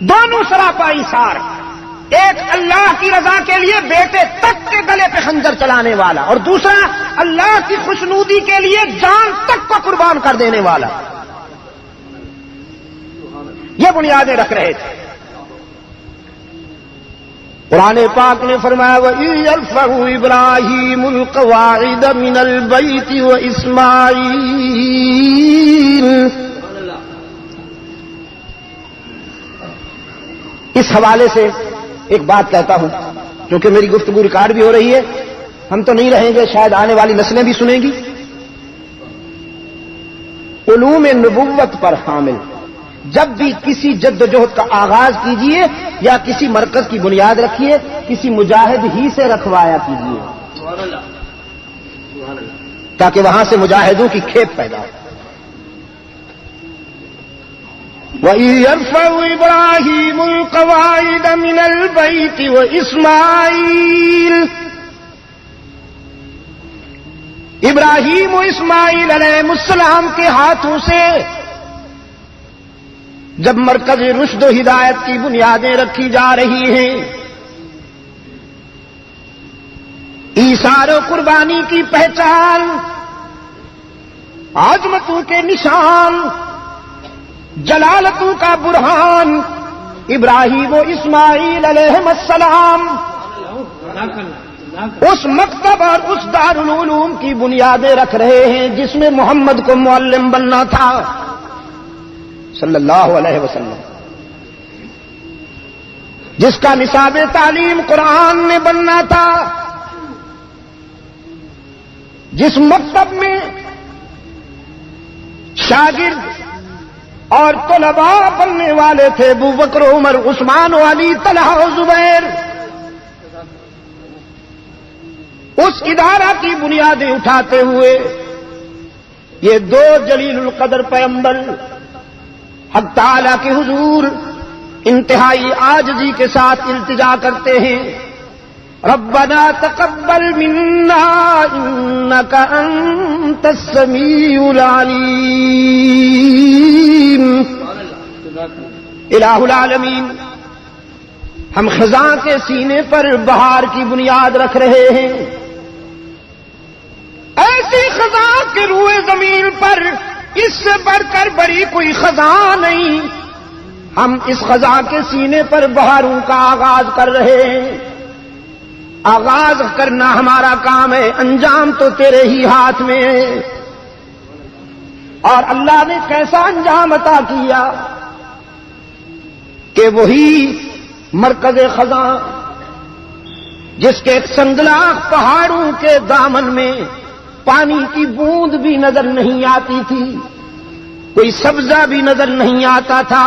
دونوں سراپا ایثار، ایک اللہ کی رضا کے لیے بیٹے تک کے گلے پہ خنجر چلانے والا، اور دوسرا اللہ کی خوشنودی کے لیے جان تک کو قربان کر دینے والا. یہ بنیادیں رکھ رہے تھے. قرآن پاک نے فرمایا وَإِذْ يَرْفَعُ إِبْرَاهِيمُ الْقَوَاعِدَ مِنَ الْبَيْتِ وَإِسْمَاعِيلُ. اس حوالے سے ایک بات کہتا ہوں، کیونکہ میری گفتگو ریکارڈ بھی ہو رہی ہے، ہم تو نہیں رہیں گے، شاید آنے والی نسلیں بھی سنیں گی. علوم نبوت پر حامل جب بھی کسی جد و جہد کا آغاز کیجئے یا کسی مرکز کی بنیاد رکھیے، کسی مجاہد ہی سے رکھوایا کیجئے تاکہ وہاں سے مجاہدوں کی کھیپ پیدا ہو. وَإِذْ يَرْفَعُ إِبْرَاهِيمُ الْقَوَاعِدَ مِنَ الْبَيْتِ وَإِسْمَاعِيلُ. ابراہیم و اسماعیل علیہ السلام کے ہاتھوں سے جب مرکز رشد و ہدایت کی بنیادیں رکھی جا رہی ہیں، ایثار و قربانی کی پہچان، عظمتوں کے نشان، جلالتوں کا برہان ابراہیم و اسماعیل علیہ السلام اس مکتب اور اس دارالعلوم کی بنیادیں رکھ رہے ہیں جس میں محمد کو معلم بننا تھا صلی اللہ علیہ وسلم، جس کا نصاب تعلیم قرآن میں بننا تھا، جس مکتب میں شاگرد اور طلباء بننے والے تھے ابو بکر، عمر، عثمان و علی، طلحہ و زبیر. اس ادارہ کی بنیادیں اٹھاتے ہوئے یہ دو جلیل القدر پیغمبر حق تعالی کے حضور انتہائی عاجزی کے ساتھ التجا کرتے ہیں، ربنا تقبل منا انک انت السمیع العلیم. الہ العالمین، ہم خزاں کے سینے پر بہار کی بنیاد رکھ رہے ہیں، ایسی خزاں کے روئے زمین پر اس سے بڑھ کر بڑی کوئی خزاں نہیں. ہم اس خزاں کے سینے پر بہاروں کا آغاز کر رہے ہیں. آغاز کرنا ہمارا کام ہے، انجام تو تیرے ہی ہاتھ میں ہے. اور اللہ نے کیسا انجام عطا کیا کہ وہی مرکز خزاں جس کے سنگلاخ پہاڑوں کے دامن میں پانی کی بوند بھی نظر نہیں آتی تھی، کوئی سبزہ بھی نظر نہیں آتا تھا،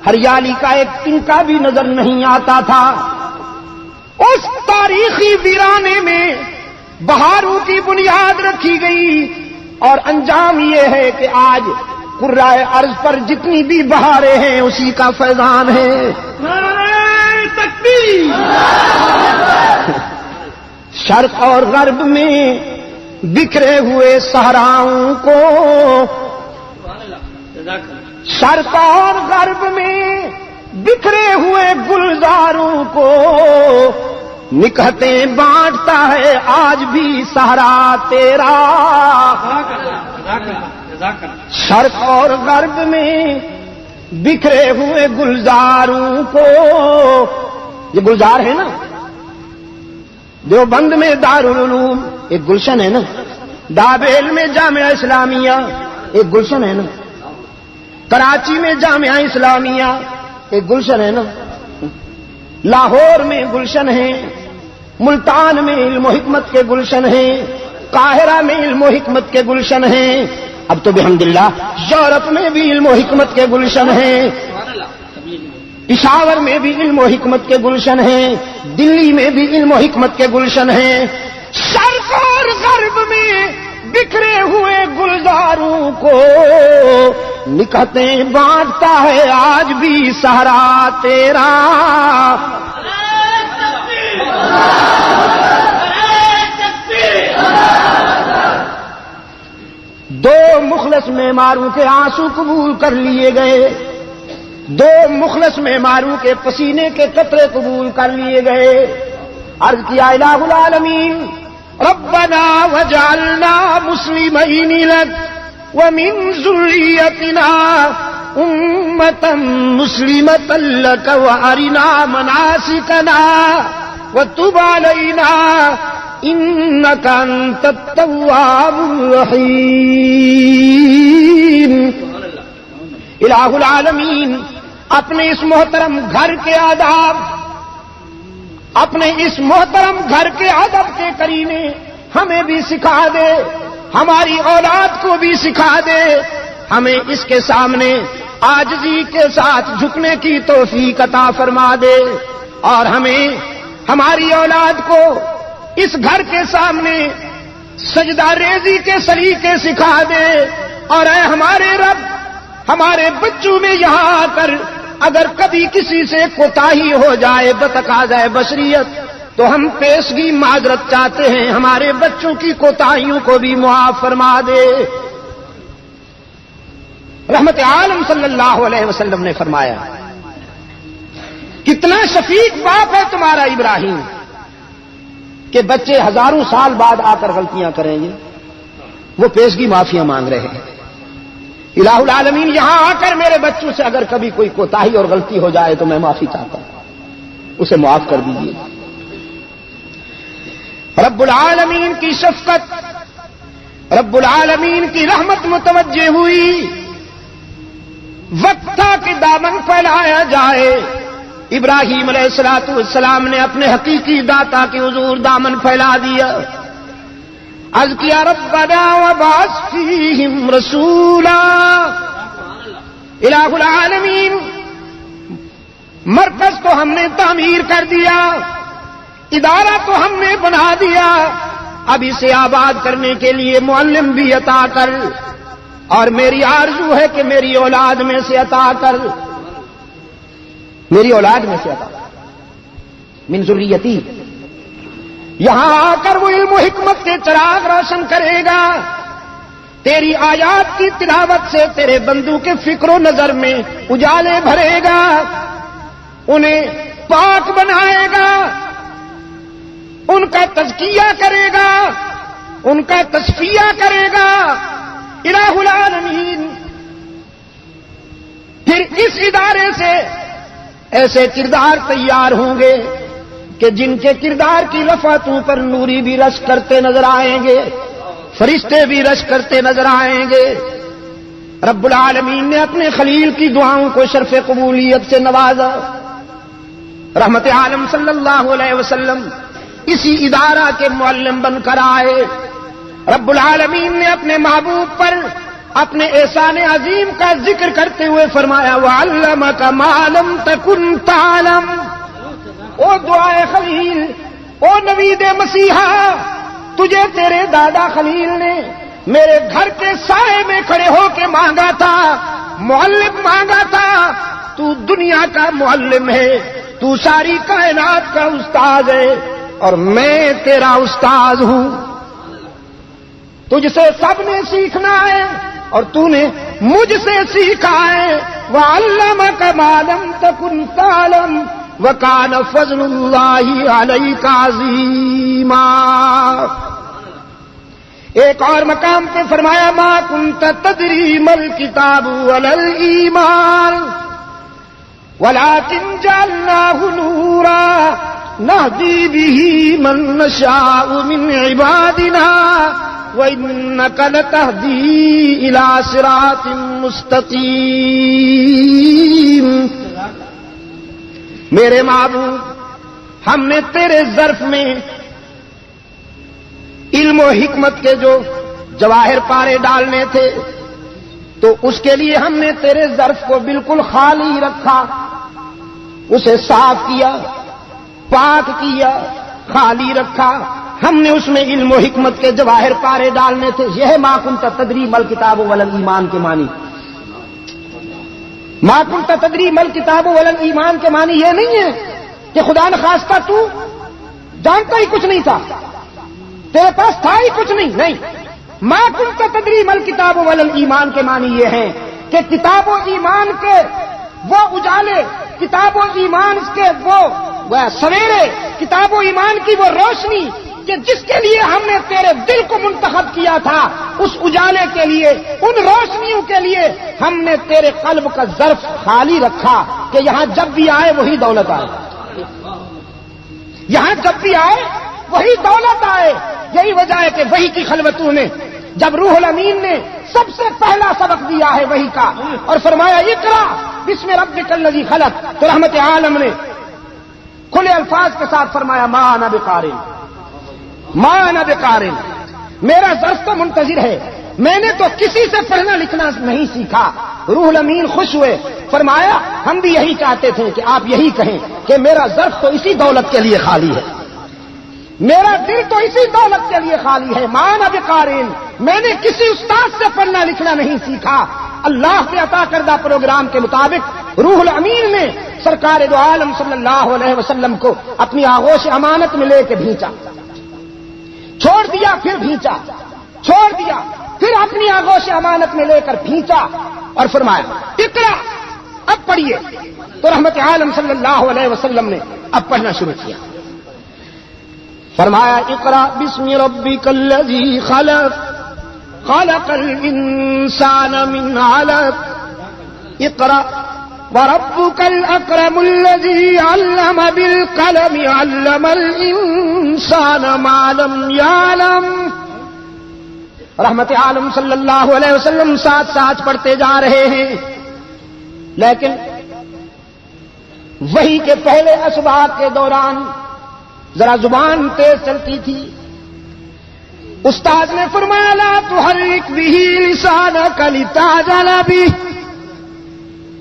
ہریالی کا ایک تنکا بھی نظر نہیں آتا تھا، اس تاریخی ویرانے میں بہاروں کی بنیاد رکھی گئی. اور انجام یہ ہے کہ آج قرائے ارض پر جتنی بھی بہاریں ہیں اسی کا فیضان ہے. نعرہ تکبیر. شرق اور غرب میں بکھرے ہوئے صحراؤں کو، شرق اور غرب میں بکھرے ہوئے گلزاروں کو نکہتیں بانٹتا ہے آج بھی صحرا تیرا. شرق اور غرب میں بکھرے ہوئے گلزاروں کو، یہ گلزار ہے نا، دیوبند میں دارالعلوم ایک گلشن ہے نا، ڈابیل میں جامعہ اسلامیہ ایک گلشن ہے نا، کراچی میں جامعہ اسلامیہ ایک گلشن ہے نا، لاہور میں گلشن ہے، ملتان میں علم و حکمت کے گلشن ہیں، قاہرہ میں علم و حکمت کے گلشن ہیں، اب تو بحمداللہ یورپ میں بھی علم و حکمت کے گلشن ہیں، پشاور میں بھی علم و حکمت کے گلشن ہیں، دلی میں بھی علم و حکمت کے گلشن ہیں. شرق اور غرب میں بکھرے ہوئے گلزاروں کو نکہتیں بانٹتا ہے آج بھی صحرا تیرا. دو مخلص معماروں کے آنسو قبول کر لیے گئے، دو مخلص معماروں کے پسینے کے قطرے قبول کر لیے گئے. عرض کیا الہ العالمین ربنا وجعلنا مسلمین لک ومن ذریتنا امة مسلمة لك وارنا مناسکنا وتب علینا انك انت التواب الرحیم. الہ العالمین اپنے اس محترم گھر کے آداب، اپنے اس محترم گھر کے ادب کے کرینے ہمیں بھی سکھا دے، ہماری اولاد کو بھی سکھا دے. ہمیں اس کے سامنے عاجزی کے ساتھ جھکنے کی توفیق عطا فرما دے، اور ہمیں ہماری اولاد کو اس گھر کے سامنے سجدہ ریزی کے سلیقے سکھا دے. اور اے ہمارے رب، ہمارے بچوں میں یہاں آ کر اگر کبھی کسی سے کوتاہی ہو جائے بتقاضۂ بشریت تو ہم پیشگی معذرت چاہتے ہیں، ہمارے بچوں کی کوتاہیوں کو بھی معاف فرما دے. رحمت عالم صلی اللہ علیہ وسلم نے فرمایا کتنا شفیق باپ ہے تمہارا ابراہیم کہ بچے ہزاروں سال بعد آ کر غلطیاں کریں گے، وہ پیشگی معافیاں مانگ رہے ہیں. الہ العالمین یہاں آ کر میرے بچوں سے اگر کبھی کوئی کوتاہی اور غلطی ہو جائے تو میں معافی چاہتا ہوں، اسے معاف کر دیجیے. رب العالمین کی شفقت، رب العالمین کی رحمت متوجہ ہوئی. وقت تھا کہ دامن پھیلایا جائے. ابراہیم علیہ الصلوۃ والسلام نے اپنے حقیقی داتا کے حضور دامن پھیلا دیا. عرض کیا ربنا وبعث فیہم رسولا. الہ العالمین مرکز تو ہم نے تعمیر کر دیا، ادارہ تو ہم نے بنا دیا، اب اسے آباد کرنے کے لیے معلم بھی عطا کر، اور میری آرزو ہے کہ میری اولاد میں سے عطا کر، میری اولاد میں سے عطا کر، من ذریتی. یہاں آ کر وہ علم و حکمت کے چراغ روشن کرے گا. تیری آیات کی تلاوت سے تیرے بندوں کے فکر و نظر میں اجالے بھرے گا، انہیں پاک بنائے گا، ان کا تزکیہ کرے گا، ان کا تصفیہ کرے گا. الہ العالمین پھر اس ادارے سے ایسے کردار تیار ہوں گے کہ جن کے کردار کی رفعتوں پر نوری بھی رشک کرتے نظر آئیں گے، فرشتے بھی رشک کرتے نظر آئیں گے. رب العالمین نے اپنے خلیل کی دعاؤں کو شرف قبولیت سے نوازا. رحمت عالم صلی اللہ علیہ وسلم اسی ادارہ کے معلم بن کر آئے. رب العالمین نے اپنے محبوب پر اپنے احسان عظیم کا ذکر کرتے ہوئے فرمایا وَعَلَّمَكَ مَا لَمْ تَكُنْ تَعْلَمْ. او دعائے خلیل، او نوید مسیحا، تجھے تیرے دادا خلیل نے میرے گھر کے سائے میں کھڑے ہو کے مانگا تھا، معلم مانگا تھا. تو دنیا کا معلم ہے، تو ساری کائنات کا استاد ہے، اور میں تیرا استاد ہوں. تجھ سے سب نے سیکھنا ہے اور تو نے مجھ سے سیکھا ہے. وَعَلَّمَكَ مَا لَمْ تَكُنْ تَعْلَمْ وَكَانَ فَضْلُ اللَّهِ عَلَيْكَ عَظِيمًا. ایک اور مقام پہ فرمایا مَا كُنْتَ تَدْرِي مَا الْكِتَابُ وَلَا الْإِيمَانُ وَلَكِنْ جَعَلْنَاهُ نُورًا نَهْدِي بِهِ مَن نَّشَاءُ مِنْ عِبَادِنَا وَإِنَّكَ لَتَهْدِي إِلَى صِرَاطٍ مُسْتَقِيمٍ. میرے معبود، ہم نے تیرے ظرف میں علم و حکمت کے جو جواہر پارے ڈالنے تھے تو اس کے لیے ہم نے تیرے ظرف کو بالکل خالی رکھا، اسے صاف کیا، پاک کیا، خالی رکھا. ہم نے اس میں علم و حکمت کے جواہر پارے ڈالنے تھے. یہ ما کنت تدری مل کتاب ولل ایمان کے معنی. ما کنت تدری مل کتاب ولل ایمان کے معنی یہ نہیں ہے کہ خدا نخواستہ تو جانتا ہی کچھ نہیں تھا، تیرے پاس تھا ہی کچھ نہیں. ما کنت تدری مل کتاب ولل ایمان کے معنی یہ ہے کہ کتاب و ایمان کے وہ اجالے، کتاب و ایمان کے وہ سویرے، کتاب و ایمان کی وہ روشنی کہ جس کے لیے ہم نے تیرے دل کو منتخب کیا تھا، اس اجالے کے لیے، ان روشنیوں کے لیے ہم نے تیرے قلب کا ظرف خالی رکھا کہ یہاں جب بھی آئے وہی دولت آئے، یہاں جب بھی آئے وہی دولت آئے۔ یہی وجہ ہے کہ وحی کی خلوتوں میں جب روح الامین نے سب سے پہلا سبق دیا ہے وحی کا اور فرمایا اقرا بسم ربک الذی خلق، تو رحمت عالم نے کھلے الفاظ کے ساتھ فرمایا ما انا بقارئ، ما انا بقارئ، میرا درس تو منتظر ہے، میں نے تو کسی سے پڑھنا لکھنا نہیں سیکھا۔ روح الامین خوش ہوئے، فرمایا ہم بھی یہی چاہتے تھے کہ آپ یہی کہیں کہ میرا ظرف تو اسی دولت کے لیے خالی ہے، میرا دل تو اسی دولت کے لیے خالی ہے۔ ما انا بقارئ، میں نے کسی استاد سے پڑھنا لکھنا نہیں سیکھا، اللہ سے عطا کردہ پروگرام کے مطابق روح الامین نے سرکار دو عالم صلی اللہ علیہ وسلم کو اپنی آغوش امانت میں لے کے بھیجا، چھوڑ دیا، پھر بھیجا، چھوڑ دیا، پھر اپنی آغوش امانت میں لے کر بھیجا اور فرمایا اقرا، اب پڑھیے۔ تو رحمت عالم صلی اللہ علیہ وسلم نے اب پڑھنا شروع کیا، فرمایا اقرا بسم ربک الذی خلق، خلق الانسان من علق، اقرا وربک الاکرم الذی علم بالقلم، علم الانسان ما لم یعلم۔ رحمت عالم صلی اللہ علیہ وسلم ساتھ ساتھ پڑھتے جا رہے ہیں، لیکن وحی کے پہلے اسباق کے دوران ذرا زبان تیز چلتی تھی۔ استاد نے فرمایا لا تحرک به لسانک لتعجل به،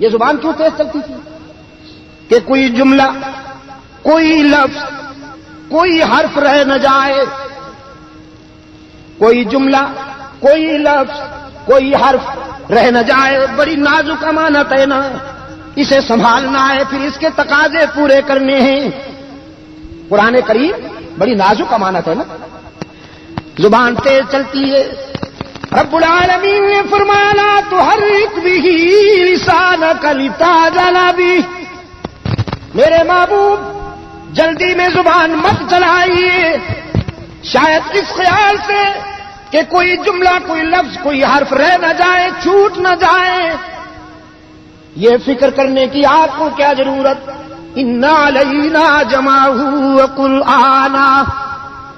یہ زبان کیوں تیز چلتی تھی کہ کوئی جملہ، کوئی لفظ، کوئی حرف رہ نہ جائے، کوئی جملہ، کوئی لفظ، کوئی حرف رہ نہ جائے۔ بڑی نازک امانت ہے نا، اسے سنبھالنا ہے، پھر اس کے تقاضے پورے کرنے ہیں۔ قرآن کریم بڑی نازک امانت ہے نا، زبان تیز چلتی ہے۔ رب العالمین نے فرمایا لا تحرک به لسانک لتعجل به، میرے محبوب جلدی میں زبان مت چلائیے، شاید اس خیال سے کہ کوئی جملہ، کوئی لفظ، کوئی حرف رہ نہ جائے، چھوٹ نہ جائے، یہ فکر کرنے کی آپ کو کیا ضرورت؟ ان علینا جمعہ وقرآنا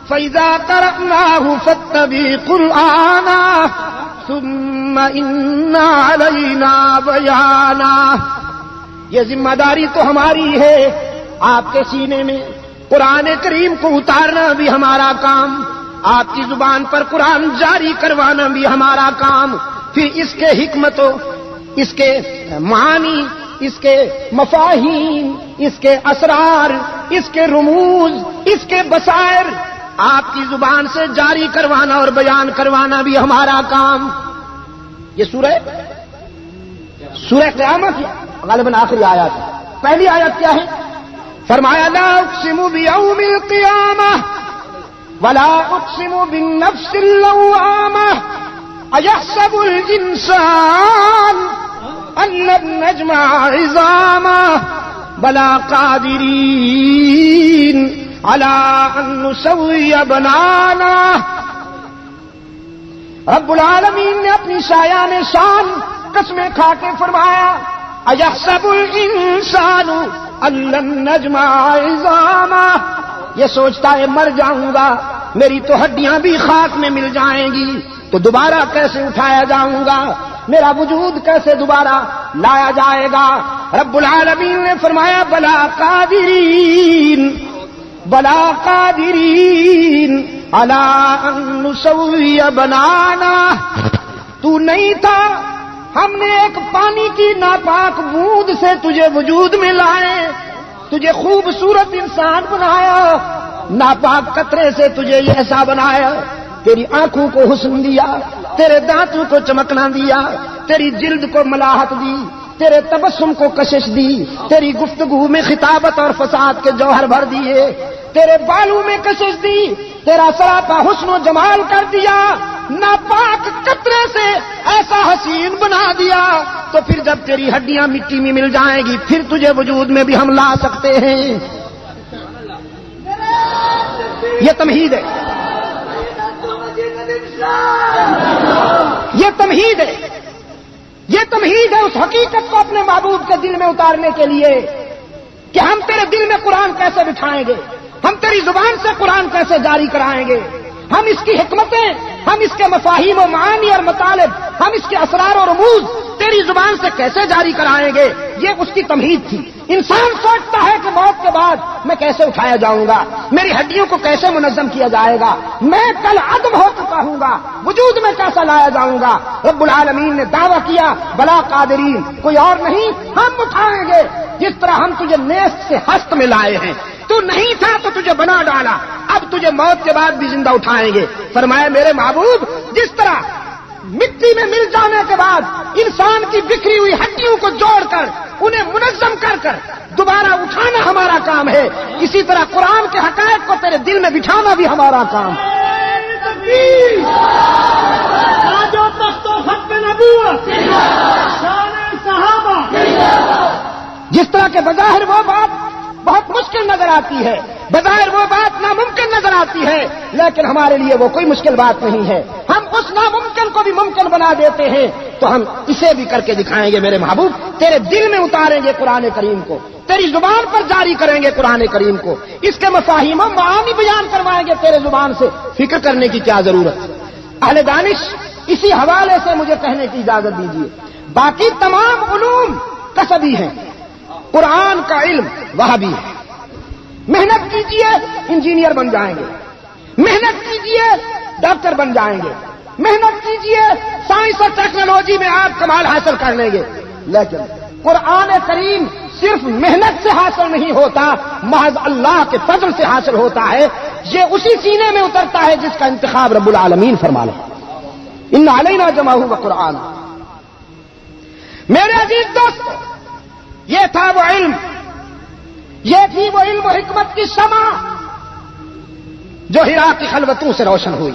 فاذا قرأناہ فاتبع قرآنا ثم ان علینا بیانا۔ یہ ذمہ داری تو ہماری ہے، آپ کے سینے میں قرآن کریم کو اتارنا بھی ہمارا کام، آپ کی زبان پر قرآن جاری کروانا بھی ہمارا کام، پھر اس کے حکمتوں، اس کے معانی، اس کے مفاہیم، اس کے اسرار، اس کے رموز، اس کے بصائر آپ کی زبان سے جاری کروانا اور بیان کروانا بھی ہمارا کام۔ یہ سورہ قیامت غالباً آخری آیت ہے۔ پہلی آیت کیا ہے؟ فرمایا لا اقسم بیوم القیامہ ولا اقسم بالنفس اللوامہ ایحسب الانسان ان لن نجمع عظامہ بلا قادرین علی ان نسوی بنانا۔ رب العالمین نے اپنی شایان شان قسمیں کھا کے فرمایا ایحسب الانسان ان لن نجمع عظامہ، یہ سوچتا ہے مر جاؤں گا، میری تو ہڈیاں بھی خاک میں مل جائیں گی، تو دوبارہ کیسے اٹھایا جاؤں گا، میرا وجود کیسے دوبارہ لایا جائے گا؟ رب العالمین نے فرمایا بلا قادرین، بلا قادرین علی ان نسوی بنانا، تو نہیں تھا، ہم نے ایک پانی کی ناپاک بوند سے تجھے وجود میں لائے، تجھے خوبصورت انسان بنایا، ناپاک قطرے سے تجھے ایسا بنایا، تیری آنکھوں کو حسن دیا، تیرے دانتوں کو چمکنا دیا، تیری جلد کو ملاحت دی، تیرے تبسم کو کشش دی، تیری گفتگو میں خطابت اور فصاحت کے جوہر بھر دیے، تیرے بالوں میں کشش دی، تیرا سراپا حسن و جمال کر دیا، ناپاک قطرے سے ایسا حسین بنا دیا تو پھر جب تیری ہڈیاں مٹی میں مل جائیں گی پھر تجھے وجود میں بھی ہم لا سکتے ہیں. یہ تمہید ہے, یہ تمہید ہے, یہ تمہید ہے اس حقیقت کو اپنے محبوب کے دل میں اتارنے کے لیے کہ ہم تیرے دل میں قرآن کیسے بٹھائیں گے, ہم تیری زبان سے قرآن کیسے جاری کرائیں گے, ہم اس کی حکمتیں, ہم اس کے مفاہیم و معانی اور مطالب, ہم اس کے اسرار اور رموز تیری زبان سے کیسے جاری کرائیں گے. یہ اس کی تمہید تھی. انسان سوچتا ہے کہ موت کے بعد میں کیسے اٹھایا جاؤں گا, میری ہڈیوں کو کیسے منظم کیا جائے گا, میں کل عدم ہو چکا ہوں گا, وجود میں کیسا لایا جاؤں گا. رب العالمین نے دعویٰ کیا بلا قادرین, کوئی اور نہیں, ہم اٹھائیں گے. جس طرح ہم تجھے نیست سے ہست میں لائے ہیں, تو نہیں تھا تو تجھے بنا ڈالا, اب تجھے موت کے بعد بھی زندہ اٹھائیں گے. فرمایا میرے محبوب جس طرح مٹی میں مل جانے کے بعد انسان کی بکھری ہوئی ہڈیوں کو جوڑ کر انہیں منظم کر کر دوبارہ اٹھانا ہمارا کام ہے, اسی طرح قرآن کے حقائق کو تیرے دل میں بٹھانا بھی ہمارا کام ہے. جس طرح کے بظاہر وہ بات بہت مشکل نظر آتی ہے, بظاہر وہ بات ناممکن نظر آتی ہے, لیکن ہمارے لیے وہ کوئی مشکل بات نہیں ہے. ہم اس ناممکن کو بھی ممکن بنا دیتے ہیں, تو ہم اسے بھی کر کے دکھائیں گے میرے محبوب. تیرے دل میں اتاریں گے قرآن کریم کو, تیری زبان پر جاری کریں گے قرآن کریم کو, اس کے مفاہیم و معانی بیان کروائیں گے تیرے زبان سے. فکر کرنے کی کیا ضرورت. اہل دانش اسی حوالے سے مجھے کہنے کی اجازت دیجیے, باقی تمام علوم کسبی ہیں, قرآن کا علم وہ بھی ہے. محنت کیجئے انجینئر بن جائیں گے, محنت کیجئے ڈاکٹر بن جائیں گے, محنت کیجئے سائنس اور ٹیکنالوجی میں آپ کمال حاصل کر لیں گے. لیکن قرآن کریم صرف محنت سے حاصل نہیں ہوتا, محض اللہ کے فضل سے حاصل ہوتا ہے. یہ اسی سینے میں اترتا ہے جس کا انتخاب رب العالمین فرما لے. ان علینا جمعہ و قرآن. میرے عزیز دوست, یہ تھا وہ علم, یہ تھی وہ علم و حکمت کی شمع جو ہرا کی خلوتوں سے روشن ہوئی.